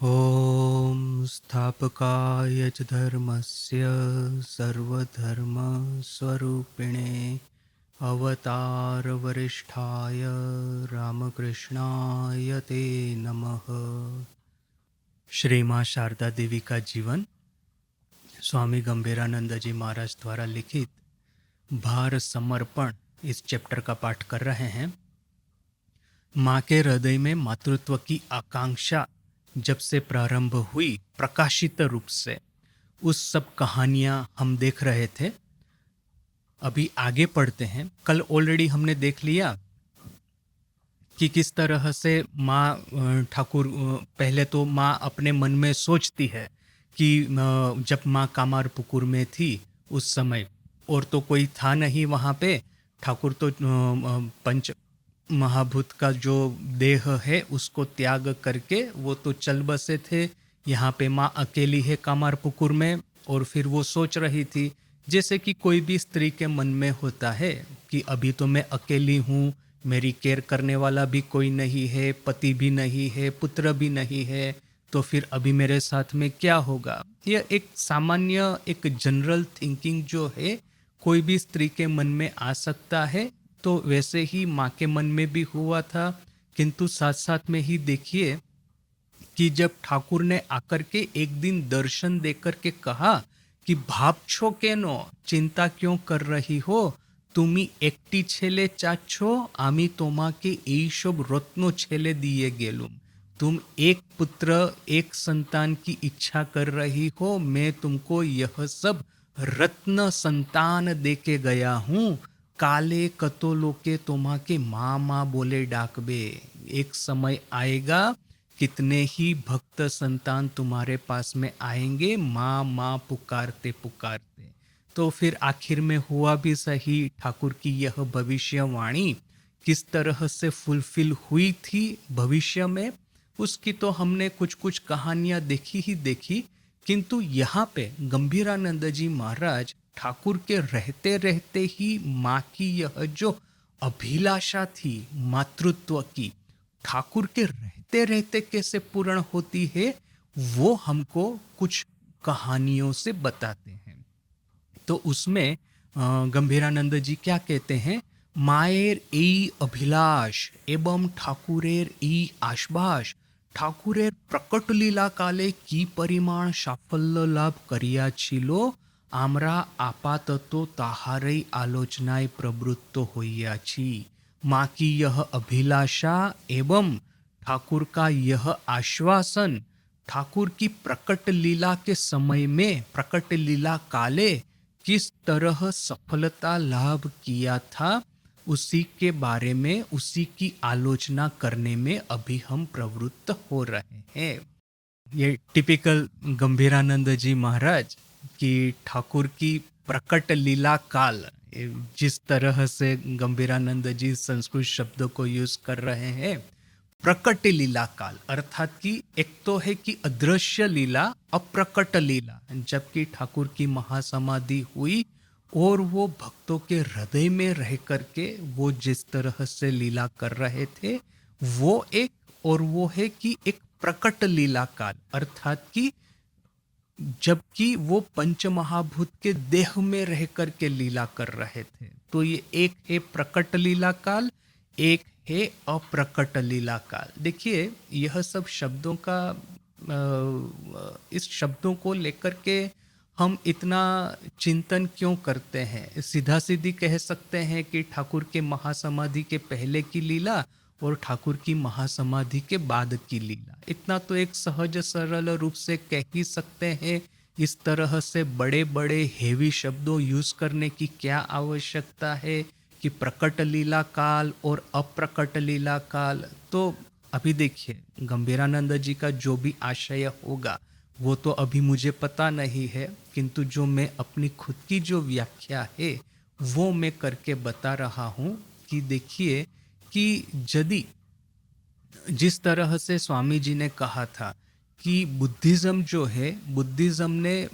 ॐ स्थापकाय च धर्मस्य सर्वधर्मस्वरूपिणे अवतारवरिष्ठाय रामकृष्णाय ते नमः। श्री माँ शारदा देवी का जीवन स्वामी गंभीरानंद जी महाराज द्वारा लिखित भार समर्पण इस चैप्टर का पाठ कर रहे हैं। माँ के हृदय में मातृत्व की आकांक्षा जब से प्रारंभ हुई प्रकाशित रूप से, उस सब कहानियां हम देख रहे थे। अभी आगे पढ़ते हैं। कल ऑलरेडी हमने देख लिया कि किस तरह से माँ ठाकुर पहले तो माँ अपने मन में सोचती है कि जब माँ कामारपुकुर में थी उस समय और तो कोई था नहीं वहाँ पे। ठाकुर तो पंच महाभूत का जो देह है उसको त्याग करके वो तो चल बसे थे। यहाँ पे माँ अकेली है कामारपुकुर में और फिर वो सोच रही थी जैसे कि कोई भी स्त्री के मन में होता है कि अभी तो मैं अकेली हूँ, मेरी केयर करने वाला भी कोई नहीं है, पति भी नहीं है, पुत्र भी नहीं है, तो फिर अभी मेरे साथ में क्या होगा। यह एक सामान्य एक जनरल थिंकिंग जो है कोई भी स्त्री के मन में आ सकता है। तो वैसे ही माँ के मन में भी हुआ था। किंतु साथ साथ में ही देखिए कि जब ठाकुर ने आकर के एक दिन दर्शन देकर के कहा कि भाबछो केनो, चिंता क्यों कर रही हो, तुमी एकटी छेले चाচ্ছো, आमी তোমাকে এই সব रत्नो छेले दिए गेलुम। तुम एक पुत्र एक संतान की इच्छा कर रही हो, मैं तुमको यह सब रत्न संतान देके गया हूँ। काले कतोलो के तुम्हा के माँ माँ बोले डाकबे। एक समय आएगा कितने ही भक्त संतान तुम्हारे पास में आएंगे माँ माँ पुकारते पुकारते। तो फिर आखिर में हुआ भी सही। ठाकुर की यह भविष्यवाणी किस तरह से फुलफिल हुई थी भविष्य में, उसकी तो हमने कुछ कुछ कहानियां देखी ही देखी। किंतु यहाँ पे गंभीरानंद जी महाराज ठाकुर के रहते रहते ही माँ की यह जो अभिलाषा थी मातृत्व की, ठाकुर के रहते रहते कैसे पूर्ण होती है वो हमको कुछ कहानियों से बताते हैं। तो उसमें गंभीरानंद जी क्या कहते हैं, माয়ের এই অভিলাষ এবং ঠাকুরের এই আশ্বাস ঠাকুরের প্রকট লীলা কালে কি পরিমাণ সাফল্য লাভ করিয়াছিল, আমরা আপাতত তাহারই আলোচনায় প্রবৃত্ত হইয়াছি। माँ की यह अभिलाषा एवं ठाकुर का यह आश्वासन ठाकुर की प्रकट लीला के समय में प्रकट लीला काले किस तरह सफलता लाभ किया था, उसी के बारे में उसी की आलोचना करने में अभी हम प्रवृत्त हो रहे हैं। ये टिपिकल गंभीरानंद जी महाराज की ठाकुर की प्रकट लीला काल, जिस तरह से गंभीरानंद जी संस्कृत शब्दों को यूज कर रहे हैं। प्रकट लीला काल अर्थात कि एक तो है कि अदृश्य लीला, अप्रकट लीला, जबकि ठाकुर की महासमाधि हुई और वो भक्तों के हृदय में रह करके वो जिस तरह से लीला कर रहे थे वो एक, और वो है कि एक प्रकट लीला काल अर्थात कि जबकि वो पंच महाभूत के देह में रह करके लीला कर रहे थे। तो ये एक है प्रकट लीला काल, एक है अप्रकट लीला काल। देखिए यह सब शब्दों का इस शब्दों को लेकर के हम इतना चिंतन क्यों करते हैं। सीधा सीधी कह सकते हैं कि ठाकुर के महासमाधि के पहले की लीला और ठाकुर की महासमाधि के बाद की लीला, इतना तो एक सहज सरल रूप से कह ही सकते हैं। इस तरह से बड़े बड़े हेवी शब्दों यूज करने की क्या आवश्यकता है कि प्रकट लीला काल और अप्रकट लीला काल। तो अभी देखिए गंभीरानंद जी का जो भी आशय होगा वो तो अभी मुझे पता नहीं है, किंतु जो मैं अपनी खुद की जो व्याख्या है वो मैं करके बता रहा हूँ कि देखिए कि यदि जिस तरह से स्वामी जी ने कहा था कि बुद्धिज्म जो है, बुद्धिज्म ने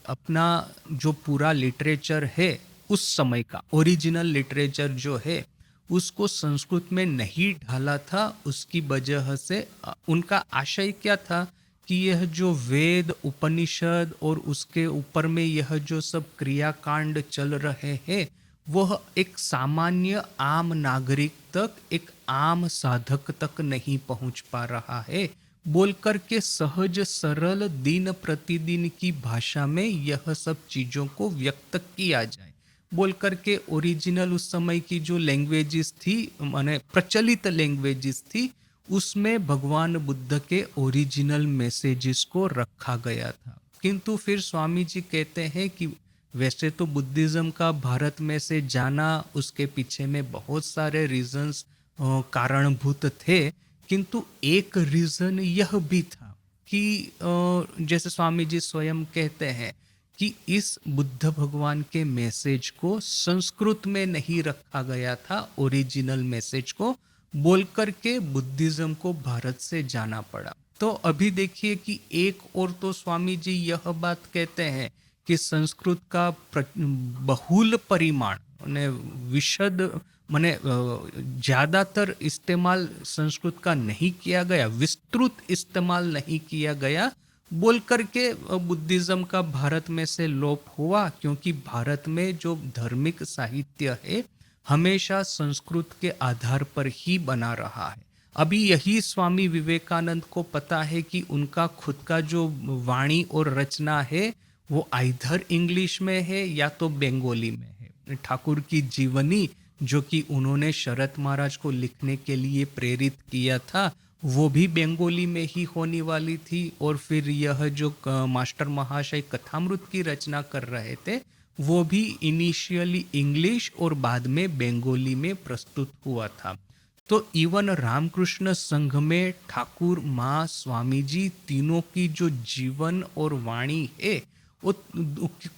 अपना जो पूरा लिटरेचर है उस समय का ओरिजिनल लिटरेचर जो है उसको संस्कृत में नहीं ढाला था। उसकी वजह से उनका आशय क्या था कि यह जो वेद उपनिषद और उसके ऊपर में यह जो सब क्रियाकांड चल रहे हैं वह एक सामान्य आम नागरिक तक, एक आम साधक तक नहीं पहुंच पा रहा है, बोलकर के सहज सरल दिन प्रतिदिन की भाषा में यह सब चीजों को व्यक्त किया जाए, बोल करके ओरिजिनल उस समय की जो लैंग्वेजेस थी, माने प्रचलित लैंग्वेजेस थी, उसमें भगवान बुद्ध के ओरिजिनल मैसेजेस को रखा गया था। किंतु फिर स्वामी जी कहते हैं कि वैसे तो बुद्धिज्म का भारत में से जाना, उसके पीछे में बहुत सारे रीजंस कारणभूत थे, किंतु एक रीजन यह भी था कि जैसे स्वामी जी स्वयं कहते हैं कि इस बुद्ध भगवान के मैसेज को संस्कृत में नहीं रखा गया था, ओरिजिनल मैसेज को, बोल करके बुद्धिज्म को भारत से जाना पड़ा। तो अभी देखिए कि एक और तो स्वामी जी यह बात कहते हैं कि संस्कृत का बहुल परिमाण ने विशद माने ज्यादातर इस्तेमाल संस्कृत का नहीं किया गया, विस्तृत इस्तेमाल नहीं किया गया, बोल करके बुद्धिज्म का भारत में से लोप हुआ, क्योंकि भारत में जो धार्मिक साहित्य है हमेशा संस्कृत के आधार पर ही बना रहा है। अभी यही स्वामी विवेकानंद को पता है कि उनका खुद का जो वाणी और रचना है वो आइधर इंग्लिश में है या तो बंगाली में है। ठाकुर की जीवनी जो कि उन्होंने शरद महाराज को लिखने के लिए प्रेरित किया था वो भी बंगाली में ही होने वाली थी, और फिर यह जो मास्टर महाशय कथामृत की रचना कर रहे थे वो भी इनिशियली इंग्लिश और बाद में बंगाली में प्रस्तुत हुआ था। तो इवन रामकृष्ण संघ में ठाकुर, माँ, स्वामी जी तीनों की जो जीवन और वाणी है वो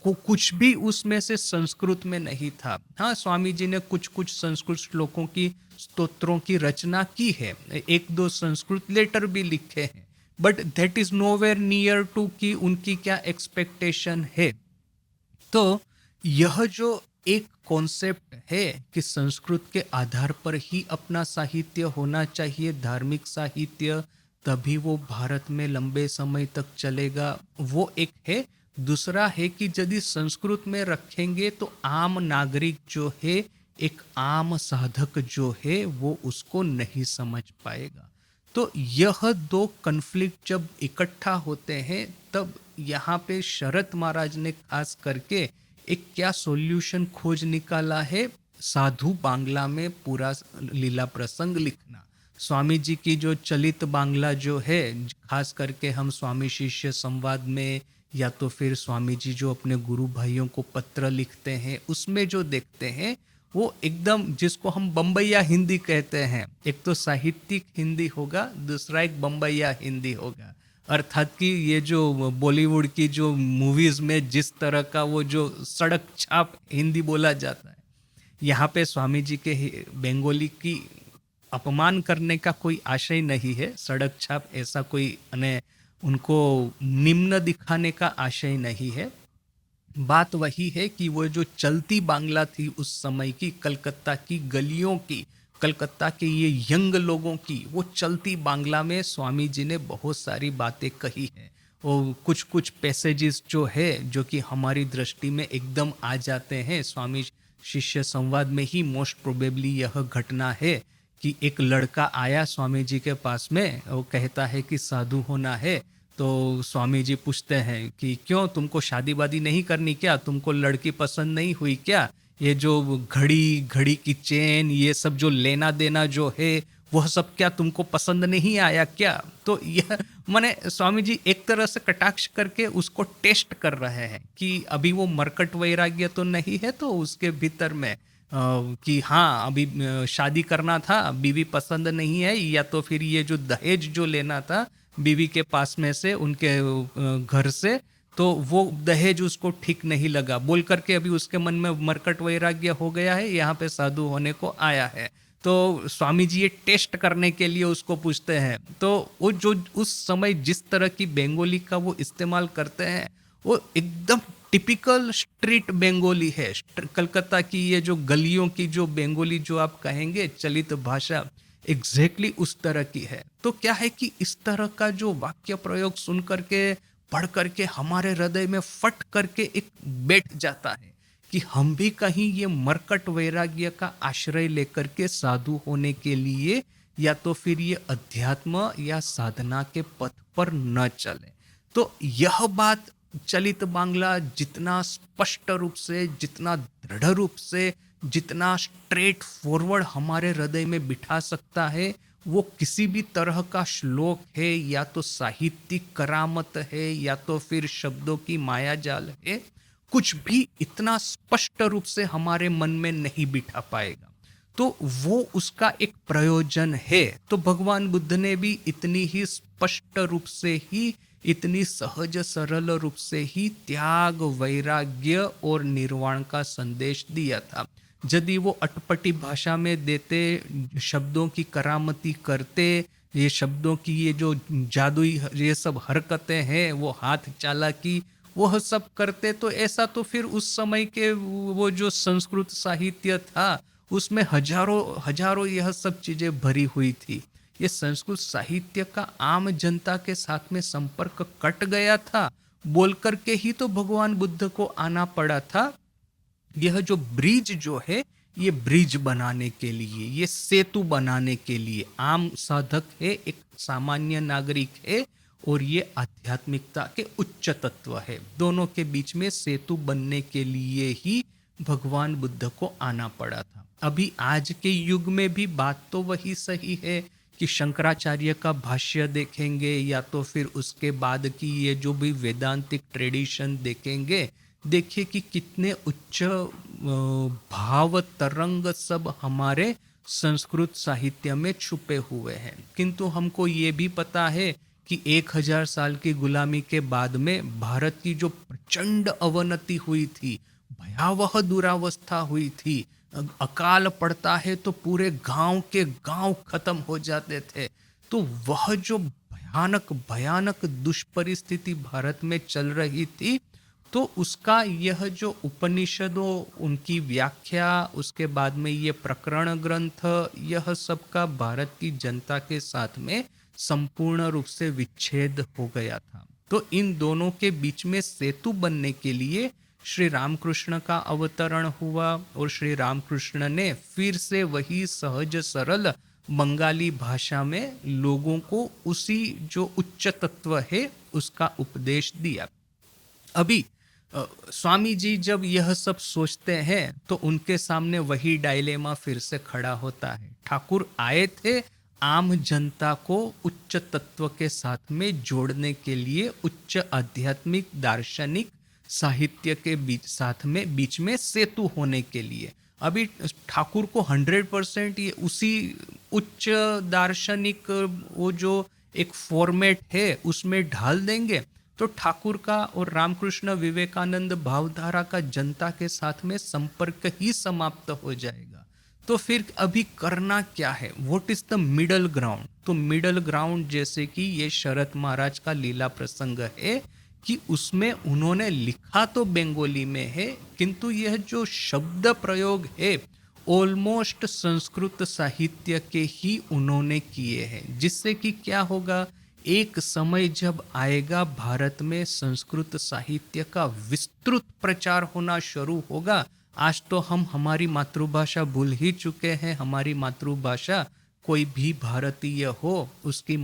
कुछ भी उसमें से संस्कृत में नहीं था। हाँ, स्वामी जी ने कुछ कुछ संस्कृत श्लोकों की, स्तोत्रों की रचना की है, एक दो संस्कृत लेटर भी लिखे हैं, but that is nowhere near to कि उनकी क्या एक्सपेक्टेशन है। तो यह जो एक कॉन्सेप्ट है कि संस्कृत के आधार पर ही अपना साहित्य होना चाहिए, धार्मिक साहित्य, तभी वो भारत में लंबे समय तक चलेगा, वो एक है। दूसरा है कि यदि संस्कृत में रखेंगे तो आम नागरिक जो है, एक आम साधक जो है वो उसको नहीं समझ पाएगा। तो यह दो कन्फ्लिक्ट जब इकट्ठा होते हैं तब यहाँ पे शरद महाराज ने खास करके एक क्या सॉल्यूशन खोज निकाला है, साधु बांग्ला में पूरा लीला प्रसंग लिखना। स्वामी जी की जो चलित बांग्ला जो है, खास करके हम स्वामी शिष्य संवाद में या तो फिर स्वामी जी जो अपने गुरु भाइयों को पत्र लिखते हैं उसमें जो देखते हैं वो एकदम, जिसको हम बम्बैया हिंदी कहते हैं, एक तो साहित्यिक हिंदी होगा, दूसरा एक बम्बैया हिंदी होगा। अर्थात कि ये जो बॉलीवुड की जो मूवीज में जिस तरह का वो जो सड़क छाप हिंदी बोला जाता है, यहाँ पे स्वामी जी के बंगाली की अपमान करने का कोई आशय नहीं है, सड़क छाप ऐसा कोई उनको निम्न दिखाने का आशय नहीं है। बात वही है कि वो जो चलती बांग्ला थी उस समय की, कलकत्ता की गलियों की, कलकत्ता के ये यंग लोगों की, वो चलती बांग्ला में स्वामी जी ने बहुत सारी बातें कही हैं। और कुछ कुछ पैसेजेस जो है जो कि हमारी दृष्टि में एकदम आ जाते हैं। स्वामी शिष्य संवाद में ही मोस्ट प्रोबेबली यह घटना है कि एक लड़का आया स्वामी जी के पास में, वो कहता है कि साधु होना है। तो स्वामी जी पूछते हैं कि क्यों, तुमको शादी वादी नहीं करनी क्या, तुमको लड़की पसंद नहीं हुई क्या, ये जो घड़ी की चेन, ये सब जो लेना देना जो है वह सब क्या तुमको पसंद नहीं आया क्या। तो यह माने स्वामी जी एक तरह से कटाक्ष करके उसको टेस्ट कर रहे हैं कि अभी वो मरकट वैराग्य तो नहीं है तो उसके भीतर में कि हाँ अभी शादी करना था, बीवी पसंद नहीं है, या तो फिर ये जो दहेज जो लेना था बीवी के पास में से, उनके घर से, तो वो दहेज उसको ठीक नहीं लगा, बोल करके अभी उसके मन में मरकट वैराग्य हो गया है, यहाँ पे साधु होने को आया है। तो स्वामी जी ये टेस्ट करने के लिए उसको पूछते हैं। तो वो जो उस समय जिस तरह की बंगाली का वो इस्तेमाल करते हैं वो एकदम टिपिकल स्ट्रीट बंगाली है। कलकत्ता की ये जो गलियों की जो बंगाली जो आप कहेंगे चलित भाषा, एग्जैक्टली उस तरह की है। तो क्या है कि इस तरह का जो वाक्य प्रयोग सुन करके, पढ़ करके हमारे हृदय में फट करके एक बैठ जाता है कि हम भी कहीं ये मरकट वैराग्य का आश्रय लेकर के साधु होने के लिए या तो फिर ये अध्यात्म या साधना के पथ पर न चले। तो यह बात चलित बांग्ला जितना स्पष्ट रूप से, जितना दृढ़ रूप से, जितना स्ट्रेट फॉरवर्ड हमारे हृदय में बिठा सकता है, वो किसी भी तरह का श्लोक है या तो साहित्यिक करामत है या तो फिर शब्दों की मायाजाल है, कुछ भी इतना स्पष्ट रूप से हमारे मन में नहीं बिठा पाएगा। तो वो उसका एक प्रयोजन है। तो भगवान बुद्ध ने भी इतनी ही स्पष्ट रूप से ही, इतनी सहज सरल रूप से ही त्याग, वैराग्य और निर्वाण का संदेश दिया था। यदि वो अटपटी भाषा में देते, शब्दों की करामती करते, ये शब्दों की ये जो जादुई ये सब हरकतें हैं, वो हाथ चालाकी, वह सब करते, तो ऐसा तो फिर उस समय के वो जो संस्कृत साहित्य था उसमें हजारों हजारों यह सब चीजें भरी हुई थी। ये संस्कृत साहित्य का आम जनता के साथ में संपर्क कट गया था, बोल करके ही तो भगवान बुद्ध को आना पड़ा था। यह जो ब्रिज जो है, ये ब्रिज बनाने के लिए, ये सेतु बनाने के लिए, आम साधक है, एक सामान्य नागरिक है, और ये आध्यात्मिकता के उच्च तत्व है, दोनों के बीच में सेतु बनने के लिए ही भगवान बुद्ध को आना पड़ा था। अभी आज के युग में भी बात तो वही सही है कि शंकराचार्य का भाष्य देखेंगे या तो फिर उसके बाद की ये जो भी वेदांतिक ट्रेडिशन देखेंगे, देखिए कि कितने उच्च भाव तरंग सब हमारे संस्कृत साहित्य में छुपे हुए हैं। किंतु हमको ये भी पता है कि 1000 साल की गुलामी के बाद में भारत की जो प्रचंड अवनति हुई थी, भयावह दुरावस्था हुई थी, अकाल पड़ता है तो पूरे गांव के गांव खत्म हो जाते थे। तो वह जो भयानक भयानक दुष्परिस्थिति भारत में चल रही थी, तो उसका यह जो उपनिषदों, उनकी व्याख्या, उसके बाद में ये प्रकरण ग्रंथ, यह सब का भारत की जनता के साथ में संपूर्ण रूप से विच्छेद हो गया था। तो इन दोनों के बीच में सेतु बनने के लिए श्री रामकृष्ण का अवतरण हुआ, और श्री रामकृष्ण ने फिर से वही सहज सरल बंगाली भाषा में लोगों को उसी जो उच्च तत्व है उसका उपदेश दिया। अभी स्वामी जी जब यह सब सोचते हैं तो उनके सामने वही डायलेमा फिर से खड़ा होता है। ठाकुर आए थे आम जनता को उच्च तत्व के साथ में जोड़ने के लिए, उच्च आध्यात्मिक दार्शनिक साहित्य के बीच में सेतु होने के लिए। अभी ठाकुर को 100% ये उसी उच्च दार्शनिक वो जो एक फॉर्मेट है उसमें ढाल देंगे, तो ठाकुर का और रामकृष्ण विवेकानंद भावधारा का जनता के साथ में संपर्क ही समाप्त हो जाएगा। तो फिर अभी करना क्या है? What is the middle ground? तो मिडल ग्राउंड जैसे कि ये शरद महाराज का लीला प्रसंग है कि उसमें उन्होंने लिखा तो बंगाली में है, किंतु यह जो शब्द प्रयोग है ऑलमोस्ट संस्कृत साहित्य के ही उन्होंने किए हैं। जिससे कि क्या होगा, एक समय जब आएगा भारत में संस्कृत साहित्य का विस्तृत प्रचार होना शुरू होगा। आज तो हम हमारी मातृभाषा भूल ही चुके हैं। हमारी मातृभाषा, कोई भी भारतीय हो उसकी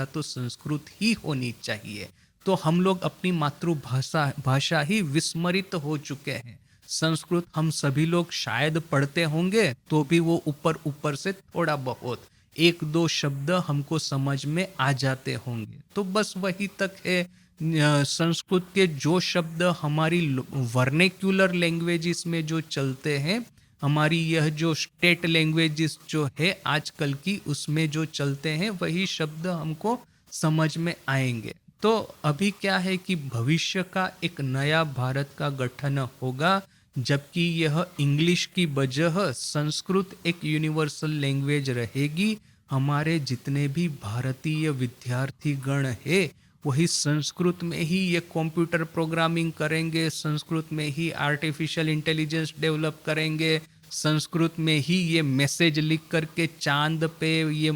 तो संस्कृत ही होनी चाहिए। तो हम लोग अपनी भाषा ही विस्मरित हो चुके हैं। संस्कृत हम सभी लोग शायद पढ़ते होंगे तो भी वो ऊपर ऊपर से थोड़ा बहुत 1-2 शब्द हमको समझ में आ जाते होंगे, तो बस वही तक है। संस्कृत के जो शब्द हमारी वर्नेक्युलर लैंग्वेजेस में जो चलते हैं, हमारी यह जो स्टेट लैंग्वेजेस जो है आजकल की, उसमें जो चलते हैं वही शब्द हमको समझ में आएंगे। तो अभी क्या है कि भविष्य का एक नया भारत का गठन होगा, जबकि यह इंग्लिश की बजाय संस्कृत एक यूनिवर्सल लैंग्वेज रहेगी। हमारे जितने भी भारतीय विद्यार्थी गण है वही संस्कृत में ही ये कंप्यूटर प्रोग्रामिंग करेंगे, संस्कृत में ही आर्टिफिशियल इंटेलिजेंस डेवलप करेंगे, संस्कृत में ही ये मैसेज लिख करके चांद पे ये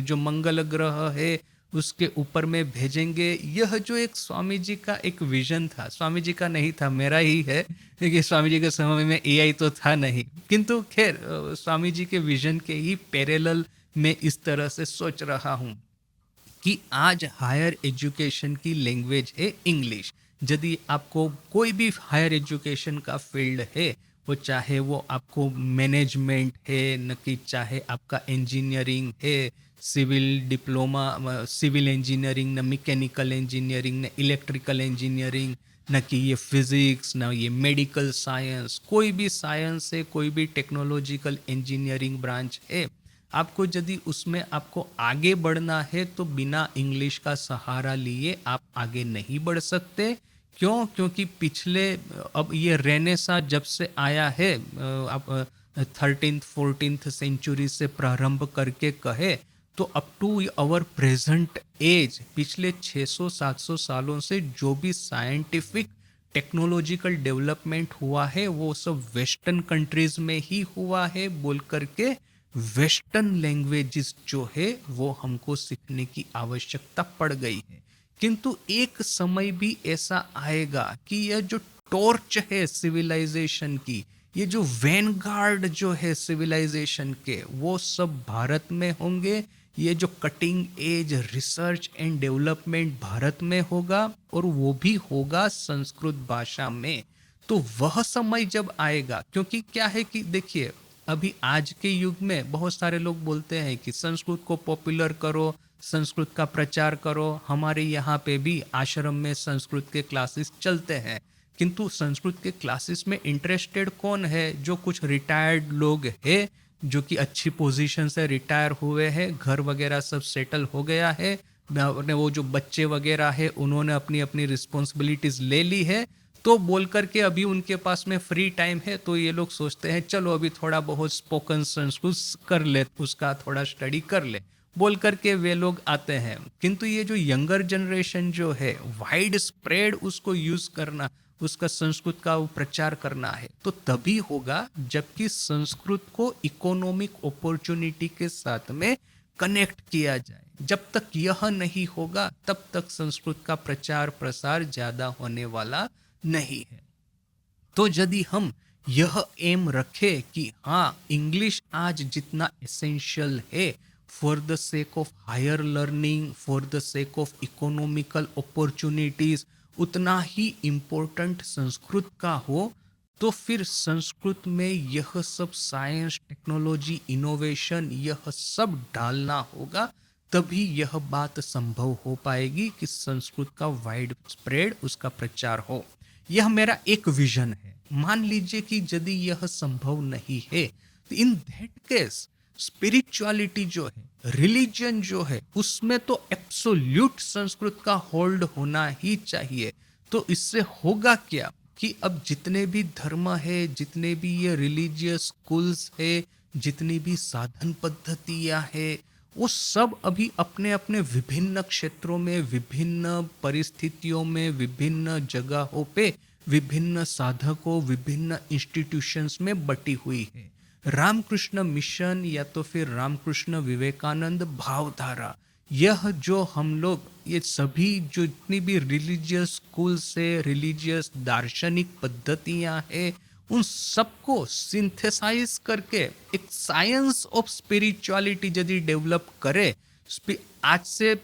जो मंगल ग्रह है उसके ऊपर में भेजेंगे। यह जो एक स्वामी जी का एक विजन था, स्वामी जी का नहीं था, मेरा ही है, क्योंकि स्वामी जी के समय में एआई तो था नहीं, किंतु खैर स्वामी जी के विजन के ही पैरेलल में इस तरह से सोच रहा हूँ कि आज हायर एजुकेशन की लैंग्वेज है इंग्लिश। यदि आपको कोई भी हायर एजुकेशन का फील्ड है, वो चाहे वो आपको मैनेजमेंट है, न कि चाहे आपका इंजीनियरिंग है, सिविल डिप्लोमा, सिविल इंजीनियरिंग, न मैकेनिकल इंजीनियरिंग, न इलेक्ट्रिकल इंजीनियरिंग, न कि ये फिजिक्स, न ये मेडिकल साइंस, कोई भी साइंस है, कोई भी टेक्नोलॉजिकल इंजीनियरिंग ब्रांच है, आपको यदि उसमें आपको आगे बढ़ना है तो बिना इंग्लिश का सहारा लिए आप आगे नहीं बढ़ सकते। क्यों? क्योंकि पिछले अब ये रेनेसा जब से आया है, अब 13th-14th सेंचुरी से प्रारंभ करके कहे तो up to our present age, पिछले 600-700 सालों से जो भी साइंटिफिक टेक्नोलॉजिकल डेवलपमेंट हुआ है वो सब वेस्टर्न कंट्रीज में ही हुआ है बोल करके वेस्टर्न लैंग्वेजेस जो है वो हमको सीखने की आवश्यकता पड़ गई है। किंतु एक समय भी ऐसा आएगा कि यह जो टॉर्च है सिविलाइजेशन की, ये जो वैनगार्ड जो है सिविलाइजेशन के, वो सब भारत में होंगे। ये जो cutting edge research and development Bharat में होगा और वो भी होगा संस्कृत भाषा में। तो वह समय जब आएगा, क्योंकि क्या है कि देखिए अभी आज के युग में बहुत सारे लोग बोलते हैं कि संस्कृत को पॉपुलर करो, संस्कृत का प्रचार करो। हमारे यहाँ पे भी आश्रम में संस्कृत के क्लासेस चलते हैं, किंतु संस्कृत के क्लासेस में इंटरेस्टेड कौन है? जो कुछ रिटायर्ड लोग हैं, जो कि अच्छी पोजीशन से रिटायर हुए हैं, घर वगैरह सब सेटल हो गया है, वो जो बच्चे वगैरह है उन्होंने अपनी अपनी रिस्पॉन्सिबिलिटीज ले ली है, तो बोल करके अभी उनके पास में फ्री टाइम है तो ये लोग सोचते हैं चलो अभी थोड़ा बहुत स्पोकन संस्कृत कर ले, उसका थोड़ा स्टडी कर ले, बोल करके वे लोग आते हैं। किंतु ये जो यंगर जनरेशन जो है, वाइड स्प्रेड उसको यूज करना, उसका संस्कृत का प्रचार करना है, तो तभी होगा जबकि संस्कृत को इकोनॉमिक अपॉर्चुनिटी के साथ में कनेक्ट किया जाए। जब तक यह नहीं होगा तब तक संस्कृत का प्रचार प्रसार ज्यादा होने वाला नहीं है। तो यदि हम यह एम रखें कि हाँ इंग्लिश आज जितना एसेंशियल है for the sake of higher learning, for the sake of economical opportunities, उतना ही इम्पोर्टेंट संस्कृत का हो, तो फिर संस्कृत में यह सब साइंस, टेक्नोलॉजी, इनोवेशन यह सब डालना होगा, तभी यह बात संभव हो पाएगी कि संस्कृत का वाइड स्प्रेड उसका प्रचार हो। यह मेरा एक विजन है। मान लीजिए कि यदि यह संभव नहीं है तो इन दैट केस स्पिरिचुअलिटी जो है, रिलीजन जो है, उसमें तो एब्सोल्यूट संस्कृत का होल्ड होना ही चाहिए। तो इससे होगा क्या कि अब जितने भी धर्म है, जितने भी ये रिलीजियस स्कूल्स है, जितनी भी साधन पद्धतियां है, वो सब अभी अपने अपने विभिन्न क्षेत्रों में, विभिन्न परिस्थितियों में, विभिन्न जगहों पे, विभिन्न साधकों, विभिन्न इंस्टीट्यूशंस में बटी हुई है। रामकृष्ण मिशन या तो फिर रामकृष्ण विवेकानंद भावधारा, यह जो हम लोग ये सभी जो जितनी भी रिलीजियस स्कूल से, रिलीजियस दार्शनिक पद्धतियां हैं, उन सबको सिंथेसाइज करके एक साइंस ऑफ स्पिरिचुअलिटी यदि डेवलप करे। आज से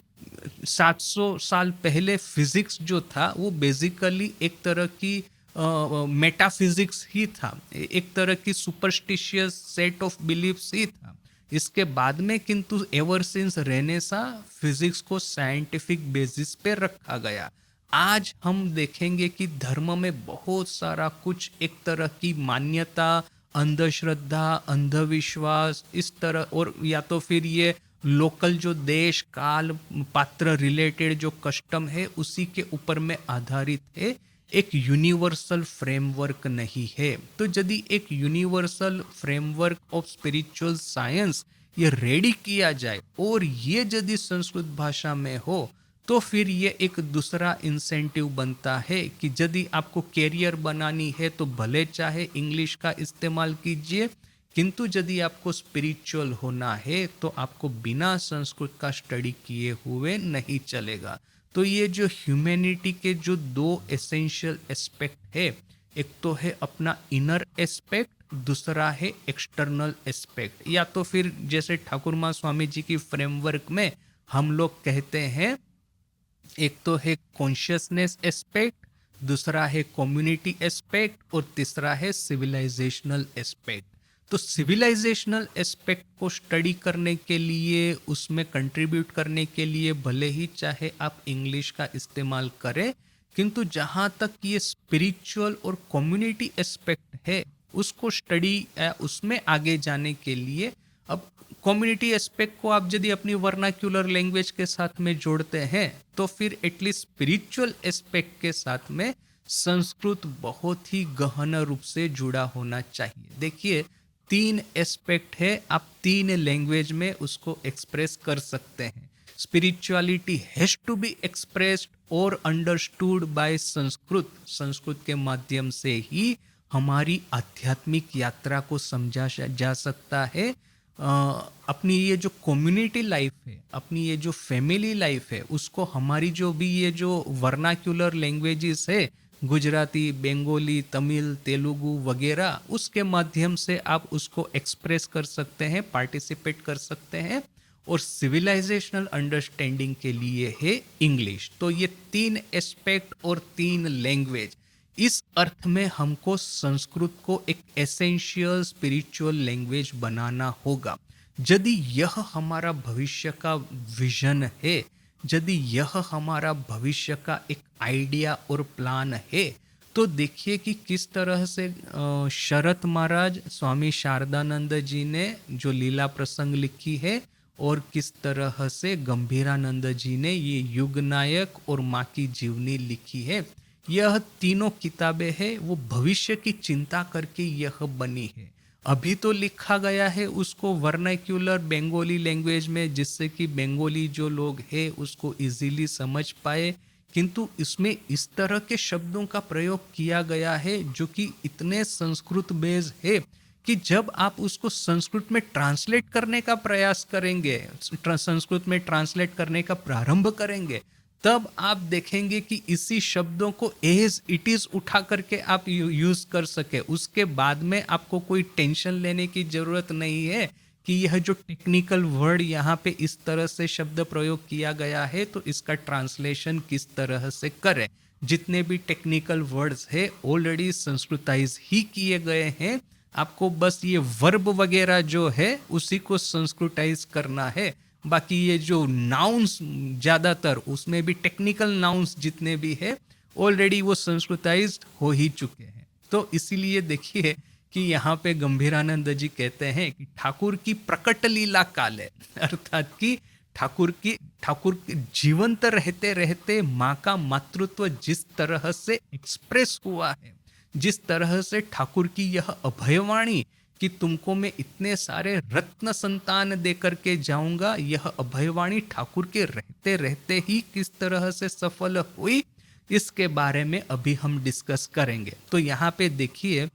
700 साल पहले फिजिक्स जो था वो बेसिकली एक तरह की मेटाफिजिक्स ही था, एक तरह की सुपरस्टिशियस सेट ऑफ बिलीफ्स ही था। इसके बाद में किंतु एवर सिंस रेनेसा फिजिक्स को साइंटिफिक बेसिस पे रखा गया। आज हम देखेंगे कि धर्म में बहुत सारा कुछ एक तरह की मान्यता, अंधश्रद्धा, अंधविश्वास इस तरह, और या तो फिर ये लोकल जो देश काल पात्र रिलेटेड जो कस्टम है उसी के ऊपर में आधारित है, एक यूनिवर्सल फ्रेमवर्क नहीं है। तो यदि एक universal framework of spiritual science ये रेडी किया जाए और ये यदि संस्कृत भाषा में हो, तो फिर ये एक दूसरा इंसेंटिव बनता है कि यदि आपको कैरियर बनानी है तो भले चाहे इंग्लिश का इस्तेमाल कीजिए, किंतु यदि आपको स्पिरिचुअल होना है तो आपको बिना संस्कृत का स्टडी किए हुए नहीं चलेगा। तो ये जो ह्यूमैनिटी के जो दो एसेंशियल एस्पेक्ट है, एक तो है अपना इनर एस्पेक्ट, दूसरा है एक्सटर्नल एस्पेक्ट, या तो फिर जैसे ठाकुर माँ स्वामी जी की फ्रेमवर्क में हम लोग कहते हैं, एक तो है कॉन्शियसनेस एस्पेक्ट, दूसरा है कम्युनिटी एस्पेक्ट और तीसरा है सिविलाइजेशनल एस्पेक्ट। तो सिविलाइजेशनल एस्पेक्ट को स्टडी करने के लिए, उसमें कंट्रीब्यूट करने के लिए भले ही चाहे आप इंग्लिश का इस्तेमाल करें, किंतु जहाँ तक ये स्पिरिचुअल और कम्युनिटी एस्पेक्ट है उसको स्टडी, उसमें आगे जाने के लिए, अब कम्युनिटी एस्पेक्ट को आप यदि अपनी वर्नाक्यूलर लैंग्वेज के साथ में जोड़ते हैं तो फिर एटलीस्ट स्पिरिचुअल एस्पेक्ट के साथ में संस्कृत बहुत ही गहन रूप से जुड़ा होना चाहिए। देखिए, 3 एस्पेक्ट है, आप 3 लैंग्वेज में उसको एक्सप्रेस कर सकते हैं। Spirituality has to be expressed और अंडरस्टूड बाय संस्कृत। संस्कृत के माध्यम से ही हमारी आध्यात्मिक यात्रा को समझा जा सकता है। अपनी ये जो कम्युनिटी लाइफ है, अपनी ये जो फैमिली लाइफ है, उसको हमारी जो भी ये जो वर्नाक्यूलर लैंग्वेजेस है, गुजराती, बंगाली, तमिल, तेलुगु वगैरह, उसके माध्यम से आप उसको एक्सप्रेस कर सकते हैं, पार्टिसिपेट कर सकते हैं। और सिविलाइजेशनल अंडरस्टैंडिंग के लिए है इंग्लिश। तो ये 3 एस्पेक्ट और 3 लैंग्वेज, इस अर्थ में हमको संस्कृत को एक एसेंशियल स्पिरिचुअल लैंग्वेज बनाना होगा। यदि यह हमारा भविष्य का विजन है, यदि यह हमारा भविष्य का एक आइडिया और प्लान है, तो देखिए कि किस तरह से शरत महाराज, स्वामी शारदानंद जी ने जो लीला प्रसंग लिखी है, और किस तरह से गंभीरानंद जी ने ये युग नायक और माँ की जीवनी लिखी है। यह तीनों किताबें हैं, वो भविष्य की चिंता करके यह बनी है। अभी तो लिखा गया है उसको वर्नाक्यूलर बंगाली लैंग्वेज में, जिससे कि बंगाली जो लोग हैं उसको इजीली समझ पाए, किंतु इसमें इस तरह के शब्दों का प्रयोग किया गया है जो कि इतने संस्कृत बेस है कि जब आप उसको संस्कृत में ट्रांसलेट करने का प्रयास करेंगे, संस्कृत में ट्रांसलेट करने का प्रारंभ करेंगे, तब आप देखेंगे कि इसी शब्दों को एज इट इज उठा करके आप यूज कर सके। उसके बाद में आपको कोई टेंशन लेने की जरूरत नहीं है कि यह जो टेक्निकल वर्ड यहाँ पे इस तरह से शब्द प्रयोग किया गया है तो इसका ट्रांसलेशन किस तरह से करें। जितने भी टेक्निकल वर्ड्स है ऑलरेडी संस्कृताइज ही किए गए हैं, आपको बस ये वर्ब वगैरह जो है उसी को संस्कृताइज करना है। बाकी ये जो नाउन्स ज्यादातर, उसमें भी टेक्निकल नाउन्स जितने भी है ऑलरेडी वो संस्कृताइज्ड हो ही चुके हैं। तो इसीलिए देखिए कि यहाँ पे गंभीरानंद जी कहते हैं कि ठाकुर की प्रकट लीला काल है, अर्थात कि ठाकुर जीवंत रहते रहते माँ का मातृत्व जिस तरह से एक्सप्रेस हुआ है, जिस तरह से ठाकुर की यह अभयवाणी कि तुमको मैं इतने सारे रत्न संतान दे करके जाऊंगा, यह अभयवाणी ठाकुर के रहते रहते ही किस तरह से सफल हुई, इसके बारे में अभी हम डिस्कस करेंगे। तो यहाँ पे देखिए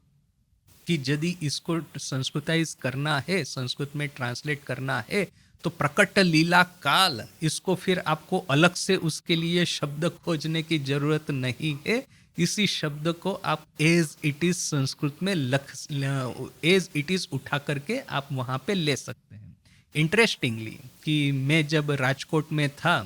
कि यदि इसको संस्कृताइज करना है, संस्कृत में ट्रांसलेट करना है, तो प्रकट लीला काल, इसको फिर आपको अलग से उसके लिए शब्द खोजने की जरूरत नहीं है। इसी शब्द को आप एज इट इज संस्कृत में एज इट इज उठा करके आप वहां पे ले सकते हैं। इंटरेस्टिंगली कि मैं जब राजकोट में था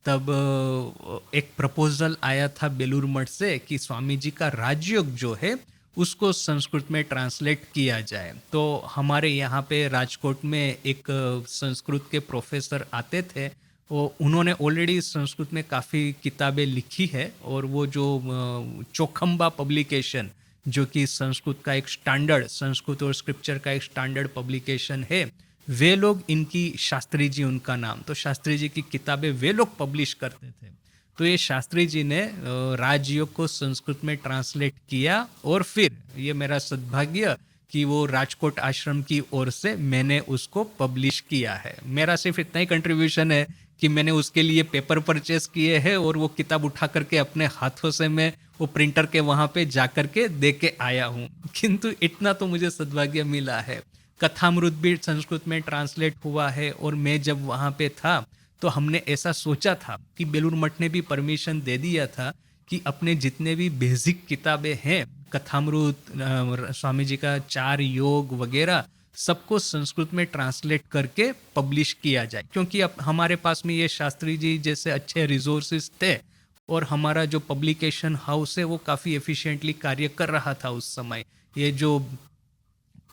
तब एक प्रपोजल आया था बेलूर मठ से कि स्वामी जी का राजयोग जो है उसको संस्कृत में ट्रांसलेट किया जाए। तो हमारे यहाँ पे राजकोट में एक संस्कृत के प्रोफेसर आते थे, वो उन्होंने ऑलरेडी संस्कृत में काफ़ी किताबें लिखी है, और वो जो चौखंबा पब्लिकेशन जो कि संस्कृत का एक स्टैंडर्ड, संस्कृत और स्क्रिप्चर का एक स्टैंडर्ड पब्लिकेशन है, वे लोग, इनकी शास्त्री जी उनका नाम, तो शास्त्री जी की किताबें वे लोग पब्लिश करते थे। तो ये शास्त्री जी ने राजयोग को संस्कृत में ट्रांसलेट किया, और फिर ये मेरा सद्भाग्य कि वो राजकोट आश्रम की ओर से मैंने उसको पब्लिश किया है। मेरा सिर्फ इतना ही कंट्रीब्यूशन है कि मैंने उसके लिए पेपर परचेस किए हैं और वो किताब उठा करके अपने हाथों से मैं वो प्रिंटर के वहाँ पे जा करके दे के आया हूँ। किंतु इतना तो मुझे सद्भाग्य मिला है। कथामृत भी संस्कृत में ट्रांसलेट हुआ है और मैं जब वहाँ पे था तो हमने ऐसा सोचा था कि बेलूर मठ ने भी परमिशन दे दिया था कि अपने जितने भी बेसिक किताबें हैं, कथामृत, स्वामी जी का 4 योग वगैरह, सबको संस्कृत में ट्रांसलेट करके पब्लिश किया जाए, क्योंकि अब हमारे पास में ये शास्त्री जी जैसे अच्छे रिसोर्सेज थे और हमारा जो पब्लिकेशन हाउस है वो काफ़ी एफिशिएंटली कार्य कर रहा था उस समय। ये जो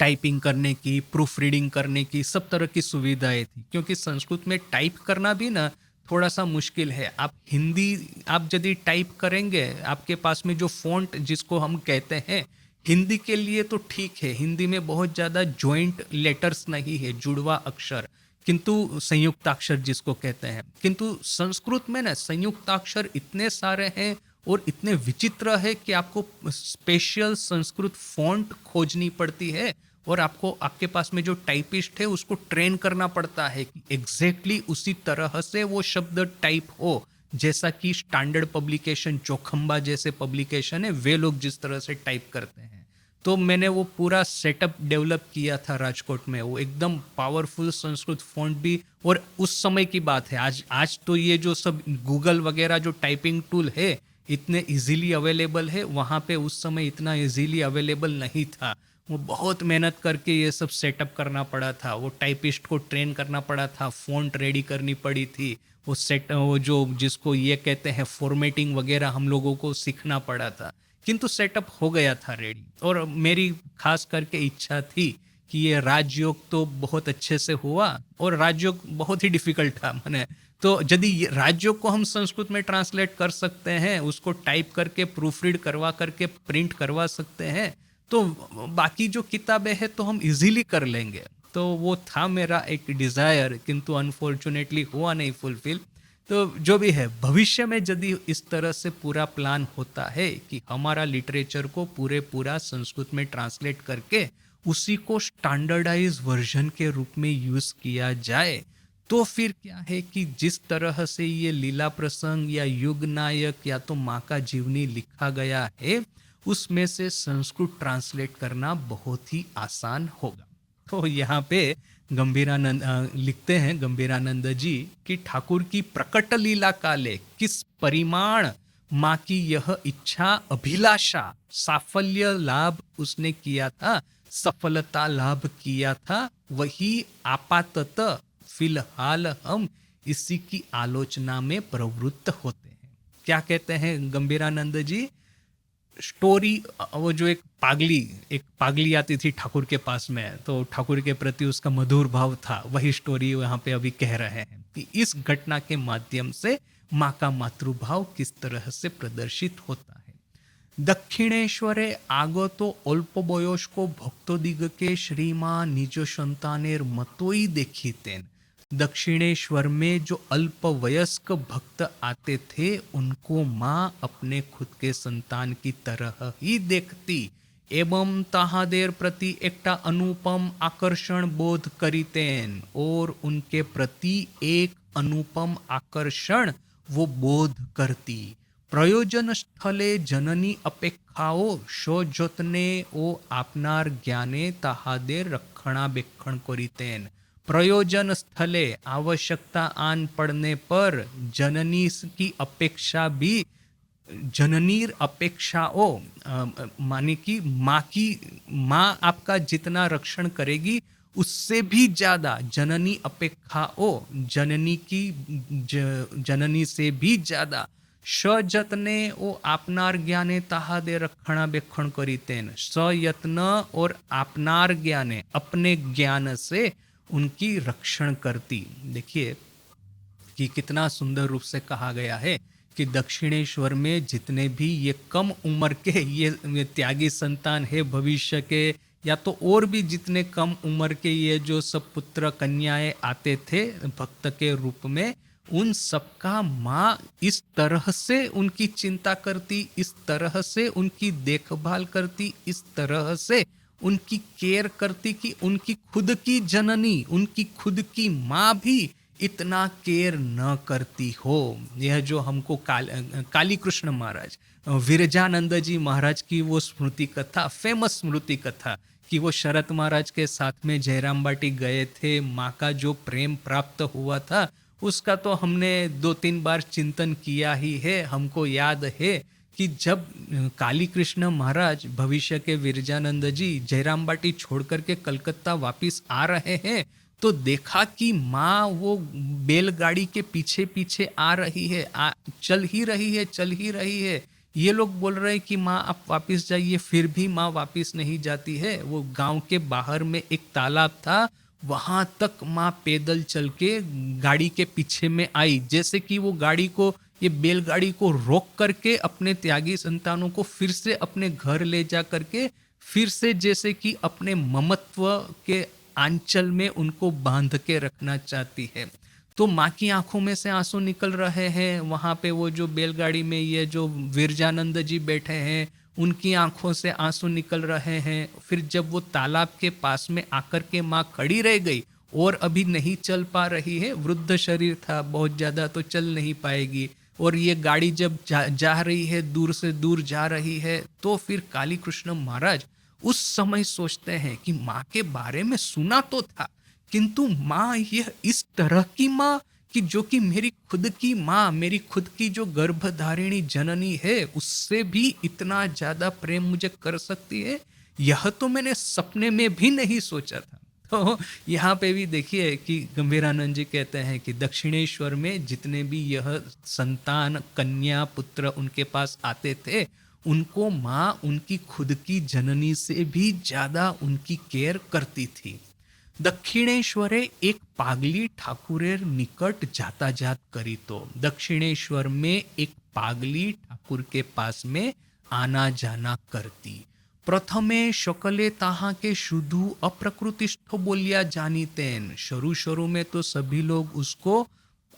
टाइपिंग करने की, प्रूफ रीडिंग करने की, सब तरह की सुविधाएं थी, क्योंकि संस्कृत में टाइप करना भी ना थोड़ा सा मुश्किल है। आप हिंदी, आप यदि टाइप करेंगे, आपके पास में जो फ़ॉन्ट जिसको हम कहते हैं, हिंदी के लिए तो ठीक है, हिंदी में बहुत ज़्यादा जॉइंट लेटर्स नहीं है, जुड़वा अक्षर, किंतु संयुक्ताक्षर जिसको कहते हैं। किंतु संस्कृत में ना संयुक्ताक्षर इतने सारे हैं और इतने विचित्र है कि आपको स्पेशल संस्कृत फॉन्ट खोजनी पड़ती है और आपको, आपके पास में जो टाइपिस्ट है उसको ट्रेन करना पड़ता है कि एग्जैक्टली उसी तरह से वो शब्द टाइप हो जैसा कि स्टैंडर्ड पब्लिकेशन, चौखंबा जैसे पब्लिकेशन है, वे लोग जिस तरह से टाइप करते हैं। तो मैंने वो पूरा सेटअप डेवलप किया था राजकोट में, वो एकदम पावरफुल संस्कृत फॉन्ट भी। और उस समय की बात है, आज तो ये जो सब गूगल वगैरह जो टाइपिंग टूल है इतने इजीली अवेलेबल है, वहाँ पे उस समय इतना इजीली अवेलेबल नहीं था। वो बहुत मेहनत करके ये सब सेटअप करना पड़ा था, वो टाइपिस्ट को ट्रेन करना पड़ा था, फ़ॉन्ट रेडी करनी पड़ी थी, वो जो जिसको ये कहते हैं फॉर्मेटिंग वगैरह हम लोगों को सीखना पड़ा था। किंतु सेटअप हो गया था रेडी। और मेरी खास करके इच्छा थी कि ये राजयोग तो बहुत अच्छे से हुआ, और राजयोग बहुत ही डिफिकल्ट था मैंने। तो यदि राजयोग को हम संस्कृत में ट्रांसलेट कर सकते हैं, उसको टाइप करके प्रूफ रीड करवा करके प्रिंट करवा सकते हैं, तो बाकी जो किताबें हैं तो हम इजीली कर लेंगे। तो वो था मेरा एक डिज़ायर, किंतु अनफॉर्चुनेटली हुआ नहीं फुलफिल। तो जो भी है, भविष्य में यदि इस तरह से पूरा प्लान होता है कि हमारा लिटरेचर को पूरा संस्कृत में ट्रांसलेट करके उसी को स्टैंडर्डाइज वर्जन के रूप में यूज़ किया जाए, तो फिर क्या है कि जिस तरह से ये लीला प्रसंग या युग नायक या तो माँ का जीवनी लिखा गया है, उसमें से संस्कृत ट्रांसलेट करना बहुत ही आसान होगा। तो यहाँ पे गंभीरानंद लिखते हैं, गंभीरानंद जी, कि ठाकुर की प्रकट लीला काले किस परिमाण माँ की यह इच्छा अभिलाषा साफल्य लाभ उसने किया था, सफलता लाभ किया था, वही आपातत फिलहाल हम इसी की आलोचना में प्रवृत्त होते हैं। क्या कहते हैं गंभीरानंद जी? स्टोरी, वो जो एक पागली आती थी ठाकुर के पास में, तो ठाकुर के प्रति उसका मधुर भाव था, वही स्टोरी यहाँ पे अभी कह रहे हैं कि इस घटना के माध्यम से माँ का मातृभाव किस तरह से प्रदर्शित होता है। दक्षिणेश्वरे आगतो अल्प बयस्को भक्तोदिगके श्रीमा निज संतानेर मतोई देखितेन। दक्षिणेश्वर में जो अल्प वयस्क भक्त आते थे उनको माँ अपने खुद के संतान की तरह ही देखती एवं ताहादेर प्रति एकटा अनुपम आकर्षण बोध करीतेन, और उनके प्रति एक अनुपम आकर्षण वो बोध करती। प्रयोजन स्थले जननी अपेक्षाओ सजतने ओ आपनार ज्ञाने ताहादेर रक्षणाबेक्षण करीतेन। प्रयोजन स्थले, आवश्यकता आन पड़ने पर जननी की अपेक्षा भी, जननीर अपेक्षाओ माने कि माँ आपका जितना रक्षण करेगी उससे भी ज्यादा जननी अपेक्षाओ, जननी से भी ज्यादा सजतने ओ आपनार ज्ञाने ताहादे रक्षणाबेक्षण करीतेन। सयत्न और आपनार ज्ञाने, अपने ज्ञान से उनकी रक्षण करती। देखिए कि कितना सुंदर रूप से कहा गया है कि दक्षिणेश्वर में जितने भी ये कम उम्र के ये त्यागी संतान है भविष्य के, या तो और भी जितने कम उम्र के ये जो सब पुत्र कन्याएं आते थे भक्त के रूप में, उन सबका माँ इस तरह से उनकी चिंता करती, इस तरह से उनकी देखभाल करती, इस तरह से उनकी केयर करती कि उनकी खुद की जननी, उनकी खुद की माँ भी इतना केयर न करती हो। यह जो हमको काली कृष्ण महाराज, विरजानंद जी महाराज की वो स्मृति कथा, फेमस स्मृति कथा, कि वो शरत महाराज के साथ में जयराम बाटी गए थे, माँ का जो प्रेम प्राप्त हुआ था उसका तो हमने 2-3 बार चिंतन किया ही है। हमको याद है कि जब काली कृष्ण महाराज, भविष्य के विरजानंद जी, जयराम बाटी छोड़ करके कलकत्ता वापिस आ रहे हैं तो देखा कि माँ वो बैलगाड़ी के पीछे पीछे आ रही है, चल ही रही है, चल ही रही है। ये लोग बोल रहे हैं कि माँ आप वापिस जाइए, फिर भी माँ वापिस नहीं जाती है। वो गांव के बाहर में एक तालाब था, वहां तक माँ पैदल चल के गाड़ी के पीछे में आई, जैसे कि वो गाड़ी को, ये बैलगाड़ी को रोक करके अपने त्यागी संतानों को फिर से अपने घर ले जा करके फिर से जैसे कि अपने ममत्व के आंचल में उनको बांध के रखना चाहती है। तो माँ की आंखों में से आंसू निकल रहे हैं। वहां पे वो जो बैलगाड़ी में ये जो विरजानंद जी बैठे हैं उनकी आंखों से आंसू निकल रहे हैं। फिर जब वो तालाब के पास में आकर के माँ खड़ी रह गई और अभी नहीं चल पा रही है, वृद्ध शरीर था, बहुत ज्यादा तो चल नहीं पाएगी, और ये गाड़ी जब जा रही है, दूर से दूर जा रही है, तो फिर काली कृष्ण महाराज उस समय सोचते हैं कि माँ के बारे में सुना तो था, किंतु माँ यह इस तरह की माँ कि जो कि मेरी खुद की माँ, मेरी खुद की जो गर्भधारिणी जननी है, उससे भी इतना ज्यादा प्रेम मुझे कर सकती है, यह तो मैंने सपने में भी नहीं सोचा था। तो यहाँ पे भी देखिए कि गंभीरानंद जी कहते हैं कि दक्षिणेश्वर में जितने भी यह संतान, कन्या, पुत्र उनके पास आते थे, उनको माँ उनकी खुद की जननी से भी ज्यादा उनकी केयर करती थी। दक्षिणेश्वरे एक पागली ठाकुरेर निकट जाता जात करी, तो दक्षिणेश्वर में एक पागली ठाकुर के पास में आना जाना करती। प्रथमे शकले ताहा के शुद्धू अप्रकृतिस्थ बोलिया जानी तेन। शुरू शुरू में तो सभी लोग उसको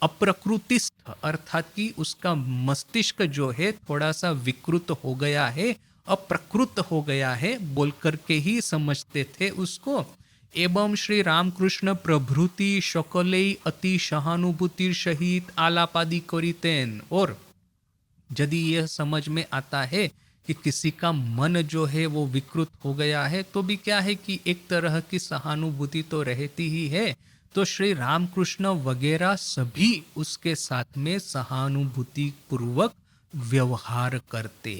अप्रकृतिस्थ, अर्थात कि उसका मस्तिष्क जो है थोड़ा सा विकृत हो गया है, अप्रकृत हो गया है, बोल करके ही समझते थे उसको। एवं श्री रामकृष्ण प्रभृति शकले अति सहानुभूति सहित आलापादी करितेन। और यदि यह समझ में आता है कि किसी का मन जो है वो विकृत हो गया है, तो भी क्या है कि एक तरह की सहानुभूति तो रहती ही है, तो श्री रामकृष्ण वगैरह सभी उसके साथ में सहानुभूति पूर्वक व्यवहार करते।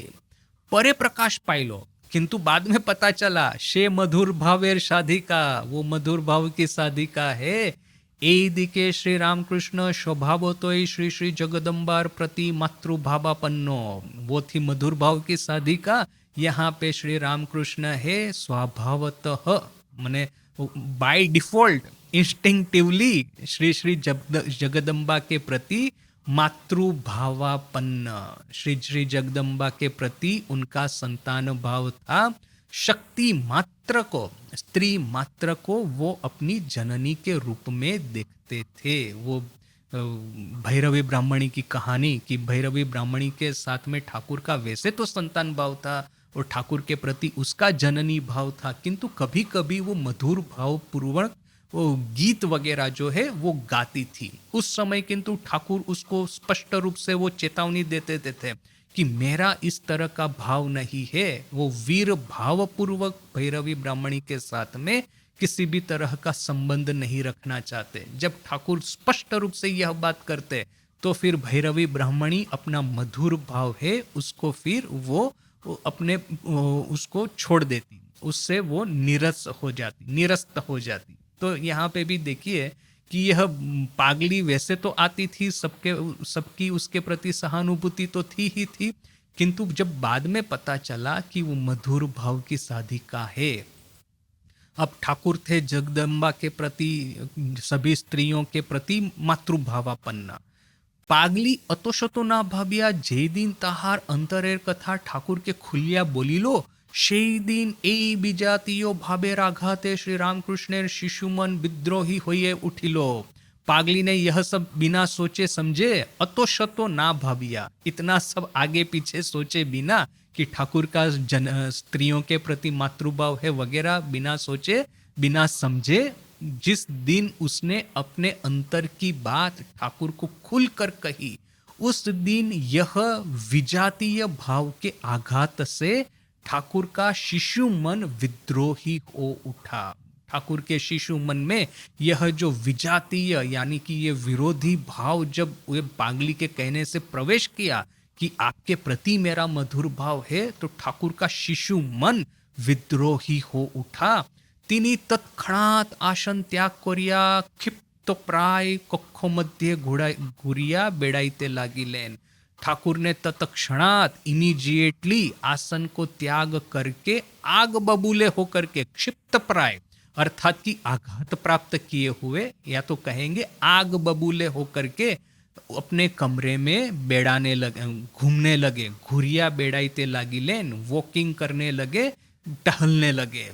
परे प्रकाश पाइलो, किंतु बाद में पता चला शे मधुर भावेर साधिका, वो मधुर भाव की साधिका है। ए दिके श्री रामकृष्ण स्वभावतो श्री श्री जगदम्बार प्रति मातृभावापन्नो, वो थी मधुर भाव की साधिका। यहाँ पे श्री रामकृष्ण है स्वभावतः, माने by default, instinctively Shri Shri Jagdamba के प्रति मातृभावापन्न, श्री श्री जगदम्बा के प्रति उनका संतान भाव था। शक्ति मात्र को, स्त्री मात्र को वो अपनी जननी के रूप में देखते थे। वो भैरवी ब्राह्मणी की कहानी, कि भैरवी ब्राह्मणी के साथ में ठाकुर का वैसे तो संतान भाव था और ठाकुर के प्रति उसका जननी भाव था, किंतु कभी कभी वो मधुर भाव पूर्वक वो गीत वगैरह जो है वो गाती थी उस समय, किंतु ठाकुर उसको स्पष्ट रूप से वो चेतावनी देते थे कि मेरा इस तरह का भाव नहीं है। वो वीर भाव पूर्वक भैरवी ब्राह्मणी के साथ में किसी भी तरह का संबंध नहीं रखना चाहते। जब ठाकुर स्पष्ट रूप से यह बात करते तो फिर भैरवी ब्राह्मणी अपना मधुर भाव है उसको फिर वो अपने उसको छोड़ देती, उससे वो निरस्त हो जाती। तो यहाँ पे भी देखिए कि यह पागली वैसे तो आती थी, सबकी उसके प्रति सहानुभूति तो थी ही थी, किंतु जब बाद में पता चला कि वो मधुर भाव की साधिका है। अब ठाकुर थे जगदम्बा के प्रति, सभी स्त्रियों के प्रति मातृभावापन्ना। पागली अतोशतो ना भाबिया जे दिन ताहार अंतरेर कथा ठाकुर के खुलिया बोलिलो, সেই দিন এই বিজাতীয় ভাবের আঘাতে श्री रामकृष्णेर शिशुमन विद्रोही होइए उठिलो। पागली ने यह सब बिना सोचे समझे अतोशतो ना भाबिया, इतना सब आगे पीछे सोचे बिना कि ठाकुर का स्त्रियों के प्रति मातृभाव है वगैरह, बिना सोचे बिना समझे जिस दिन उसने अपने अंतर की बात ठाकुर को खुलकर कही, उस दिन यह विजातीय भाव के आघात से ठाकुर का शिशु मन विद्रोही हो उठा। ठाकुर के शिशु मन में यह जो विजातीय यानी कि ये विरोधी भाव जब वे पागली के कहने से प्रवेश किया कि आपके प्रति मेरा मधुर भाव है, तो ठाकुर का शिशु मन विद्रोही हो उठा। तिनी तत्क्षणात आसन त्याग करिया क्षिप्त प्राय कक्ष मध्ये घुरिया बेड़ाइते लागिलेन। ठाकुर ने तत्क्षणात इमीडिएटली आसन को त्याग करके आग बबूले होकर के क्षिप्त प्राय अर्थात कि आघात प्राप्त किए हुए, या तो कहेंगे आग बबूले होकर के अपने कमरे में बेड़ाने लगे, घूमने लगे, घुरिया बेड़ाइते लागिलेन, वॉकिंग करने लगे, टहलने लगे।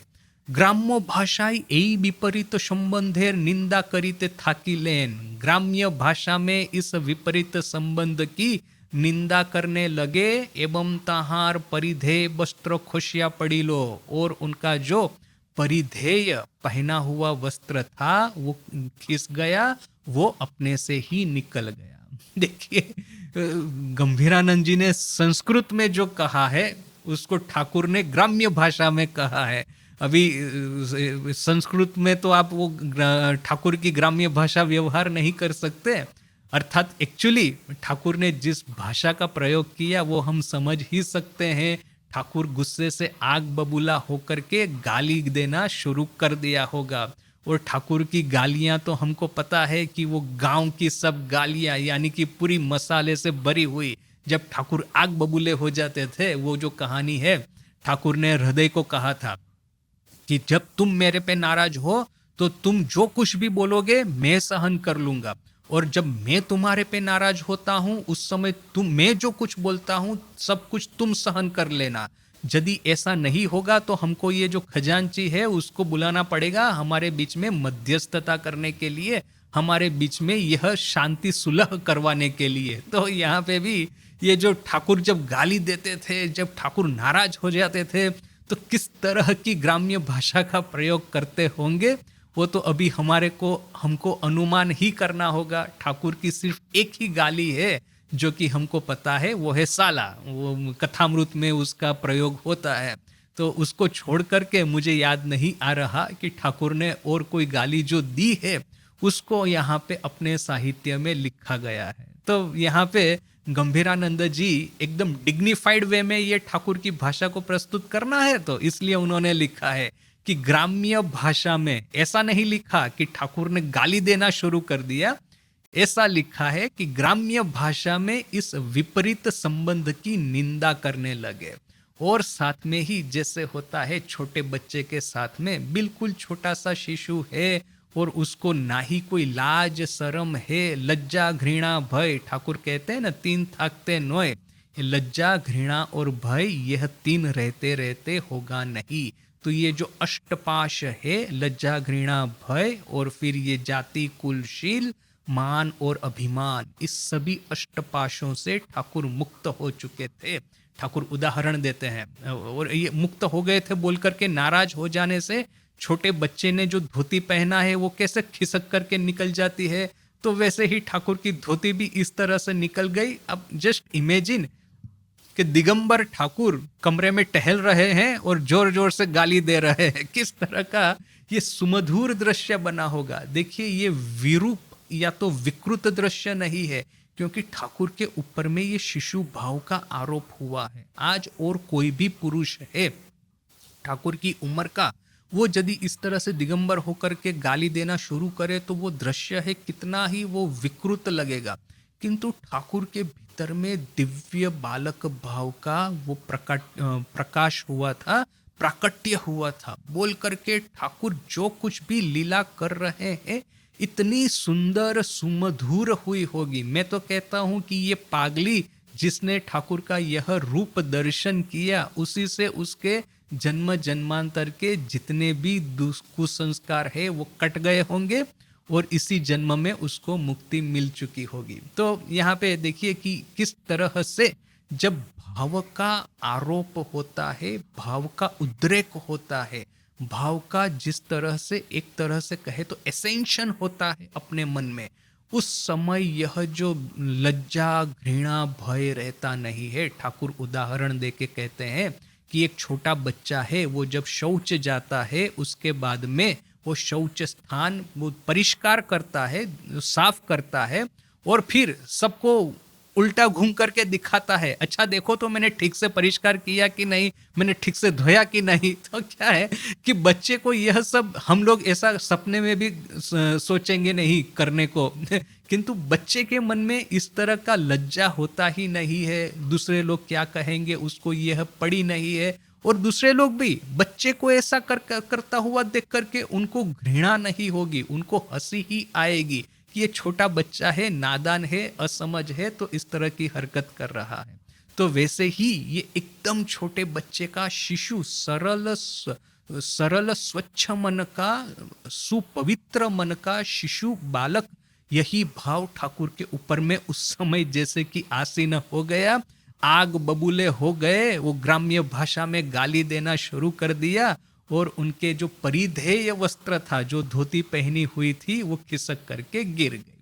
ग्राम्य भाषाई यही विपरीत संबंधेर निंदा करीते थाकिलेन। ग्राम्य भाषा में इस विपरीत संबंध की निंदा करने लगे एवं तहार परिधेय वस्त्र खोशिया पड़ी लो, और उनका जो परिधेय पहना हुआ वस्त्र था वो खिस गया, वो अपने से ही निकल गया। देखिए गंभीरानंद जी ने संस्कृत में जो कहा है उसको ठाकुर ने ग्राम्य भाषा में कहा है। अभी संस्कृत में तो आप वो ठाकुर की ग्राम्य भाषा व्यवहार नहीं कर सकते, अर्थात एक्चुअली ठाकुर ने जिस भाषा का प्रयोग किया वो हम समझ ही सकते हैं। ठाकुर गुस्से से आग बबूला होकर के गाली देना शुरू कर दिया होगा, और ठाकुर की गालियां तो हमको पता है कि वो गांव की सब गालियां यानी कि पूरी मसाले से भरी हुई। जब ठाकुर आग बबूले हो जाते थे, वो जो कहानी है, ठाकुर ने हृदय को कहा था कि जब तुम मेरे पे नाराज हो तो तुम जो कुछ भी बोलोगे मैं सहन कर लूंगा, और जब मैं तुम्हारे पे नाराज होता हूं उस समय मैं जो कुछ बोलता हूं सब कुछ तुम सहन कर लेना। यदि ऐसा नहीं होगा तो हमको ये जो खजांची है उसको बुलाना पड़ेगा हमारे बीच में मध्यस्थता करने के लिए, हमारे बीच में यह शांति सुलह करवाने के लिए। तो यहाँ पे भी ये जो ठाकुर जब गाली देते थे, जब ठाकुर नाराज हो जाते थे, तो किस तरह की ग्राम्य भाषा का प्रयोग करते होंगे वो तो अभी हमको अनुमान ही करना होगा। ठाकुर की सिर्फ एक ही गाली है जो कि हमको पता है, वो है साला, वो कथामृत में उसका प्रयोग होता है। तो उसको छोड़ करके मुझे याद नहीं आ रहा कि ठाकुर ने और कोई गाली जो दी है उसको यहाँ पे अपने साहित्य में लिखा गया है। तो यहाँ पे गंभीरानंद जी एकदम डिग्निफाइड वे में ये ठाकुर की भाषा को प्रस्तुत करना है, तो इसलिए उन्होंने लिखा है कि ग्राम्य भाषा में, ऐसा नहीं लिखा कि ठाकुर ने गाली देना शुरू कर दिया, ऐसा लिखा है कि ग्राम्य भाषा में इस विपरीत संबंध की निंदा करने लगे। और साथ में ही जैसे होता है छोटे बच्चे के साथ में, बिल्कुल छोटा सा शिशु है और उसको ना ही कोई लाज शर्म है, लज्जा घृणा भय, ठाकुर कहते हैं ना 3 थाकते नोय, लज्जा घृणा और भय यह 3 रहते रहते होगा नहीं। तो ये जो अष्टपाश है, लज्जा घृणा भय और फिर ये जाति कुलशील मान और अभिमान, इस सभी अष्टपाशों से ठाकुर मुक्त हो चुके थे। ठाकुर उदाहरण देते हैं, और ये मुक्त हो गए थे बोल करके नाराज हो जाने से छोटे बच्चे ने जो धोती पहना है वो कैसे खिसक करके निकल जाती है, तो वैसे ही ठाकुर की धोती भी इस तरह से निकल गई। अब जस्ट इमेजिन कि दिगंबर ठाकुर कमरे में टहल रहे हैं और जोर जोर से गाली दे रहे हैं, किस तरह का ये सुमधुर दृश्य बना होगा। देखिए ये विरूप या तो विकृत दृश्य नहीं है, क्योंकि ठाकुर के ऊपर में ये शिशु भाव का आरोप हुआ है। आज और कोई भी पुरुष है ठाकुर की उम्र का, वो यदि इस तरह से दिगंबर होकर के गाली देना शुरू करे तो वो दृश्य है कितना ही वो विकृत लगेगा। किंतु ठाकुर के भीतर में दिव्य बालक भाव का वो प्रकाश हुआ था, प्राकट्य हुआ था। बोल करके ठाकुर जो कुछ भी लीला कर रहे हैं इतनी सुंदर सुमधुर हुई होगी। मैं तो कहता हूं कि ये पागली जिसने ठाकुर का यह रूप दर्शन किया, उसी से उसके जन्म जन्मांतर के जितने भी कुसंस्कार है वो कट गए होंगे और इसी जन्म में उसको मुक्ति मिल चुकी होगी। तो यहाँ पे देखिए कि किस तरह से जब भाव का आरोप होता है, भाव का उद्रेक होता है, भाव का जिस तरह से एक तरह से कहे तो एसेंशन होता है अपने मन में, उस समय यह जो लज्जा घृणा भय रहता नहीं है। ठाकुर उदाहरण देके कहते हैं कि एक छोटा बच्चा है, वो जब शौच जाता है उसके बाद में वो शौच स्थान वो परिष्कार करता है, साफ करता है, और फिर सबको उल्टा घूम करके दिखाता है, अच्छा देखो तो मैंने ठीक से परिष्कार किया कि नहीं, मैंने ठीक से धोया कि नहीं। तो क्या है कि बच्चे को यह सब हम लोग ऐसा सपने में भी सोचेंगे नहीं करने को किंतु बच्चे के मन में इस तरह का लज्जा होता ही नहीं है, दूसरे लोग क्या कहेंगे उसको यह पड़ी नहीं है। और दूसरे लोग भी बच्चे को ऐसा करता हुआ देख करके उनको घृणा नहीं होगी, उनको हंसी ही आएगी कि ये छोटा बच्चा है, नादान है, असमझ है, तो इस तरह की हरकत कर रहा है। तो वैसे ही ये एकदम छोटे बच्चे का शिशु सरल स्वच्छ मन का, सुपवित्र मन का शिशु बालक, यही भाव ठाकुर के ऊपर में उस समय जैसे कि आसीन हो गया, आग बबूले हो गए, वो ग्राम्य भाषा में गाली देना शुरू कर दिया, और उनके जो परिधेय वस्त्र था, जो धोती पहनी हुई थी, वो खिसक करके गिर गई।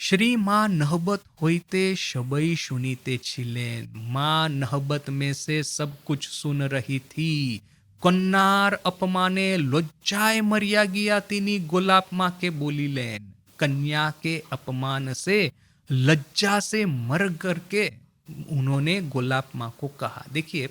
श्री माँ नहबत होइते शबई सुनीते छिलेन। माँ नहबत में से सब कुछ सुन रही थी। कन्नार अपमाने लज्जाए मरिया गया तिनी गोलाप माँ के बोली लेन। कन्या के अपमान से लज्जा से मर करके उन्होंने गोलाप माँ को कहा। देखिए,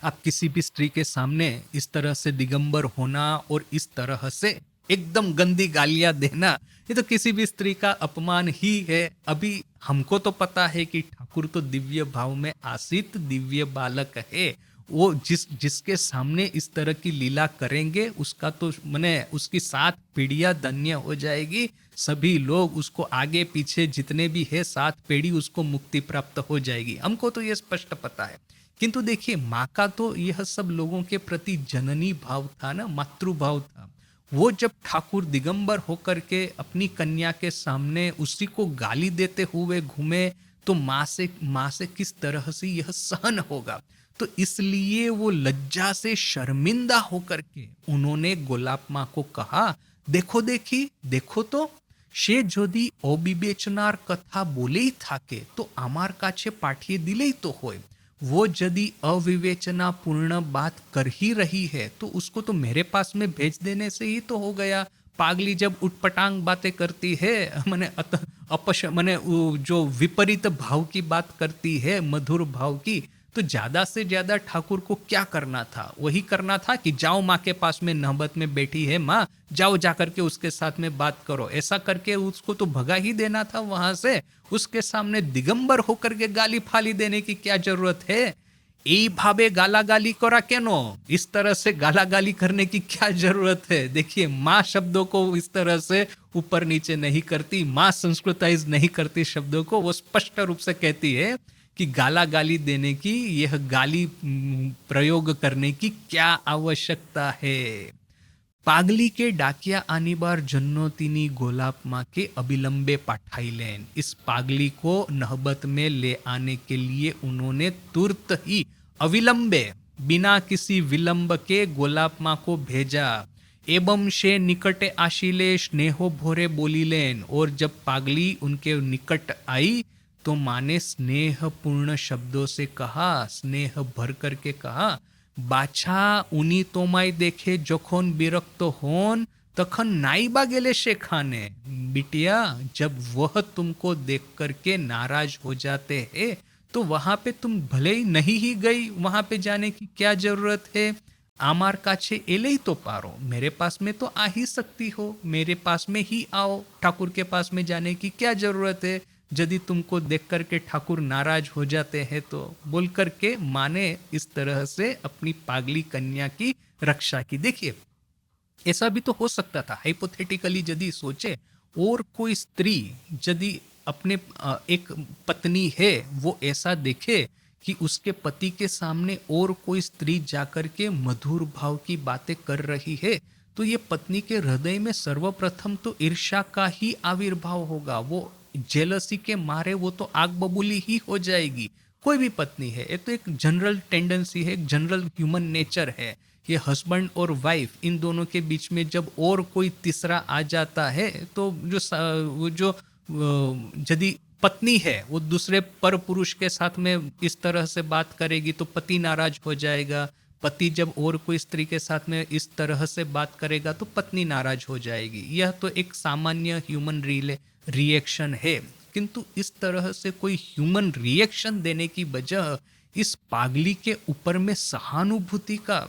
आप किसी भी स्त्री के सामने इस तरह से दिगंबर होना और इस तरह से एकदम गंदी गालियां देना, ये तो किसी भी स्त्री का अपमान ही है। अभी हमको तो पता है कि ठाकुर तो दिव्य भाव में आसित दिव्य बालक है, वो जिसके सामने इस तरह की लीला करेंगे उसका तो माने उसकी 7 पीढ़ियां धन्य हो जाएगी। सभी लोग उसको आगे पीछे जितने भी है 7 पीढ़ी उसको मुक्ति प्राप्त हो जाएगी, हमको तो ये स्पष्ट पता है। किंतु देखिए, माँ का तो यह सब लोगों के प्रति जननी भाव था ना, मातृभाव था। वो जब ठाकुर दिगंबर होकर के अपनी कन्या के सामने उसी को गाली देते हुए घूमे, तो माँ से किस तरह से यह सहन होगा। तो इसलिए वो लज्जा से शर्मिंदा होकर के उन्होंने गोलाप माँ को कहा, देखो तो সে যদি অবিবেচনার কথা বলেই থাকে তো আমার কাছে পাঠিয়ে দিলেই তো হয়। वो यदि अविवेचना पूर्ण बात कर ही रही है तो उसको तो मेरे पास में भेज देने से ही तो हो गया। पागली जब उटपटांग बातें करती है, मैंने मैंने जो विपरीत भाव की बात करती है, मधुर भाव की, तो ज्यादा से ज्यादा ठाकुर को क्या करना था? वही करना था कि जाओ माँ के पास में नहबत में बैठी है माँ, जाओ जाकर के उसके साथ में बात करो। ऐसा करके उसको तो भगा ही देना था वहां से। उसके सामने दिगंबर होकर के गाली फाली देने की क्या जरूरत है? यही भावे गालागाली करा केनो, इस तरह से गालागाली करने की क्या जरूरत है? देखिए, माँ शब्दों को इस तरह से ऊपर नीचे नहीं करती, माँ संस्कृताइज नहीं करती शब्दों को। वो स्पष्ट रूप से कहती है कि गाला गाली देने की, यह गाली प्रयोग करने की क्या आवश्यकता है। पागली के डाकिया आनी बार जन्नो तिनी गोलाप माँ के अबिलंबे पाठाइलेन। इस पागली को नहबत में ले आने के लिए उन्होंने तुरंत ही अविलंबे, बिना किसी विलंब के गोलाप माँ को भेजा। एवं से निकटे आशीले स्नेहो भोरे बोलीलेन। और जब पागली उनके निकट आई तो माँ ने स्नेह पूर्ण शब्दों से कहा, स्नेह भर करके कहा, बाछा उनी तोमाय देखे जखन विरक्त होन तखन नाइबा गेले शेखाने। बिटिया, जब वह तुमको देख करके नाराज हो जाते हैं तो वहां पे तुम भले ही नहीं ही गई, वहां पे जाने की क्या जरूरत है? आमार काछे एले ही तो पारो, मेरे पास में तो आ ही सकती हो, मेरे पास में ही आओ, ठाकुर के पास में जाने की क्या जरूरत है? यदि तुमको देख करके ठाकुर नाराज हो जाते हैं तो, बोल करके माँ ने इस तरह से अपनी पागली कन्या की रक्षा की। देखिए, ऐसा भी तो हो सकता था, हाइपोथेटिकली यदि सोचे, और कोई स्त्री यदि अपने एक पत्नी है, वो ऐसा देखे कि उसके पति के सामने और कोई स्त्री जाकर के मधुर भाव की बातें कर रही है, तो ये पत्नी के हृदय में सर्वप्रथम तो ईर्ष्या का ही आविर्भाव होगा। वो जेलसी के मारे वो तो आग बबूली ही हो जाएगी। कोई भी पत्नी है, ये तो एक जनरल टेंडेंसी है, एक जनरल ह्यूमन नेचर है। कि हस्बैंड और वाइफ इन दोनों के बीच में जब और कोई तीसरा आ जाता है तो वो जो यदि पत्नी है वो दूसरे पर पुरुष के साथ में इस तरह से बात करेगी तो पति नाराज हो जाएगा, पति जब और कोई स्त्री के साथ में इस तरह से बात करेगा तो पत्नी नाराज हो जाएगी। यह तो एक सामान्य ह्यूमन रिएक्शन है, किंतु इस तरह से कोई ह्यूमन रिएक्शन देने की बजाय इस पागली के ऊपर में सहानुभूति का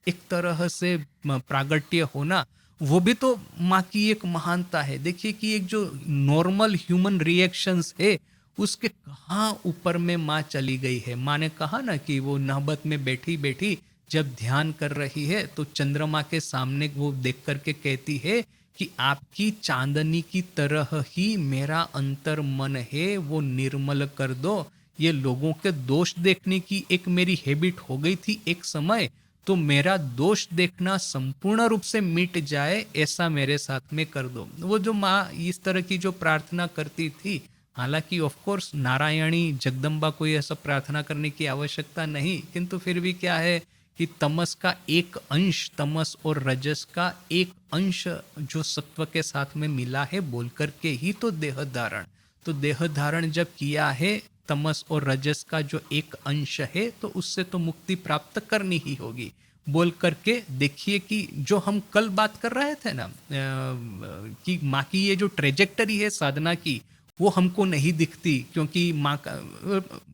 एक तरह से प्रागट्य होना, वो भी तो माँ की एक महानता है। देखिए कि एक जो नॉर्मल ह्यूमन रिएक्शंस है उसके कहाँ ऊपर में माँ चली गई है। माँ ने कहा ना कि वो नहबत में बैठी बैठी जब ध्यान कर रही है तो चंद्रमा के सामने वो देख करके कहती है कि आपकी चांदनी की तरह ही मेरा अंतर मन है, वो निर्मल कर दो। ये लोगों के दोष देखने की एक मेरी हैबिट हो गई थी एक समय, तो मेरा दोष देखना संपूर्ण रूप से मिट जाए ऐसा मेरे साथ में कर दो। वो जो माँ इस तरह की जो प्रार्थना करती थी, हालांकि ऑफ कोर्स नारायणी जगदम्बा को ऐसा प्रार्थना करने की आवश्यकता नहीं, किंतु फिर भी क्या है कि तमस का एक अंश, तमस और रजस का एक अंश जो सत्व के साथ में मिला है बोल करके ही तो देह धारण, तो देह धारण जब किया है तमस और रजस का जो एक अंश है तो उससे तो मुक्ति प्राप्त करनी ही होगी बोल करके। देखिए कि जो हम कल बात कर रहे थे ना कि माँ की ये जो ट्रेजेक्टरी है साधना की वो हमको नहीं दिखती, क्योंकि माँ का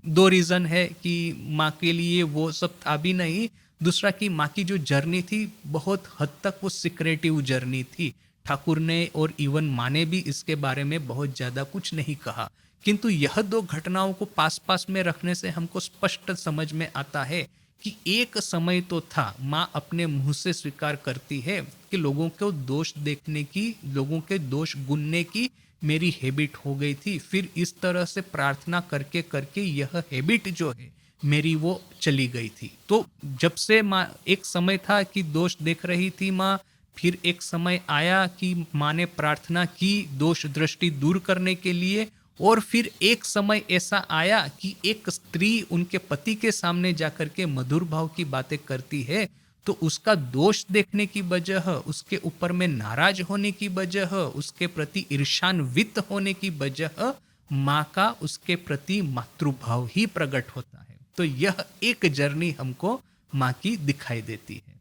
दो रीज़न है कि माँ के लिए वो सब था भी नहीं, दूसरा कि माँ की जो जर्नी थी बहुत हद तक वो सिक्रेटिव जर्नी थी। ठाकुर ने और इवन माँ ने भी इसके बारे में बहुत ज़्यादा कुछ नहीं कहा, किंतु यह दो घटनाओं को पास पास में रखने से हमको स्पष्ट समझ में आता है कि एक समय तो था, माँ अपने मुंह से स्वीकार करती है कि लोगों को दोष देखने की, लोगों के दोष गुनने की मेरी हैबिट हो गई थी। फिर इस तरह से प्रार्थना करके करके यह हैबिट जो है मेरी वो चली गई थी। तो जब से माँ, एक समय था कि दोष देख रही थी माँ, फिर एक समय आया कि माँ ने प्रार्थना की दोष दृष्टि दूर करने के लिए, और फिर एक समय ऐसा आया कि एक स्त्री उनके पति के सामने जाकर के मधुर भाव की बातें करती है तो उसका दोष देखने की वजह, उसके ऊपर में नाराज होने की वजह, उसके प्रति ईर्ष्यान्वित होने की वजह माँ का उसके प्रति मातृभाव ही प्रकट होता है। तो यह एक जर्नी हमको माँ की दिखाई देती है।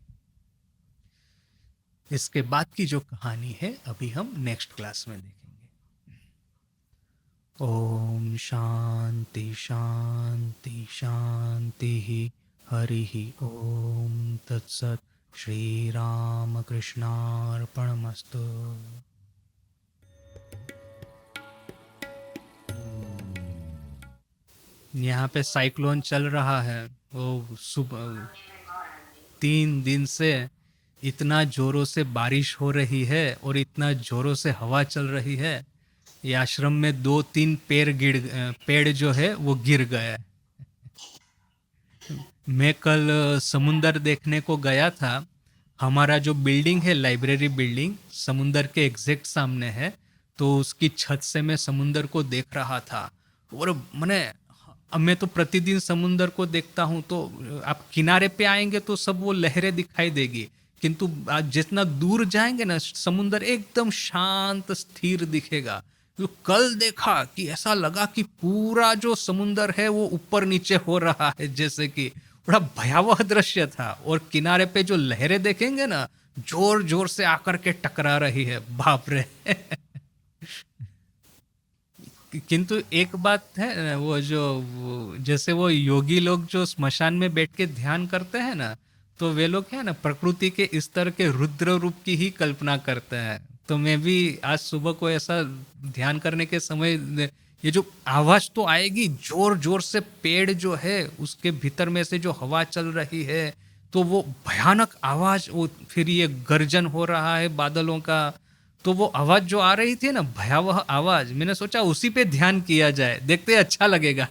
इसके बाद की जो कहानी है अभी हम नेक्स्ट क्लास में देखेंगे। ओम शांति शांति शांति। हरि ओम तत्सत। श्री राम कृष्णार्पणमस्तु। यहाँ पे साइक्लोन चल रहा है, वो सुबह 3 दिन से इतना जोरों से बारिश हो रही है और इतना जोरों से हवा चल रही है, ये आश्रम में 2-3 पेड़ जो है वो गिर गया है। मैं कल समुंदर देखने को गया था। हमारा जो बिल्डिंग है, लाइब्रेरी बिल्डिंग, समुंदर के एग्जैक्ट सामने है, तो उसकी छत से मैं समुंदर को देख रहा था। और मैं तो प्रतिदिन समुंदर को देखता हूँ, तो आप किनारे पे आएंगे तो सब वो लहरें दिखाई देगी, किंतु आज जितना दूर जाएंगे ना समुंदर एकदम शांत स्थिर दिखेगा। तो कल देखा कि ऐसा लगा कि पूरा जो समुंदर है वो ऊपर नीचे हो रहा है, जैसे कि बड़ा भयावह दृश्य था। और किनारे पे जो लहरें देखेंगे ना जोर जोर से आकर के टकरा रही है, बाप रे। किंतु एक बात है, वो जैसे वो योगी लोग जो स्मशान में बैठ के ध्यान करते हैं ना, तो वे लोग है ना प्रकृति के इस तरह के रुद्र रूप की ही कल्पना करते हैं। तो मैं भी आज सुबह को ऐसा ध्यान करने के समय ये जो आवाज तो आएगी जोर जोर से, पेड़ जो है उसके भीतर में से जो हवा चल रही है, तो वो भयानक आवाज, वो फिर ये गर्जन हो रहा है बादलों का, तो वो आवाज जो आ रही थी ना, भयावह आवाज, मैंने सोचा उसी पे ध्यान किया जाए, देखते अच्छा लगेगा।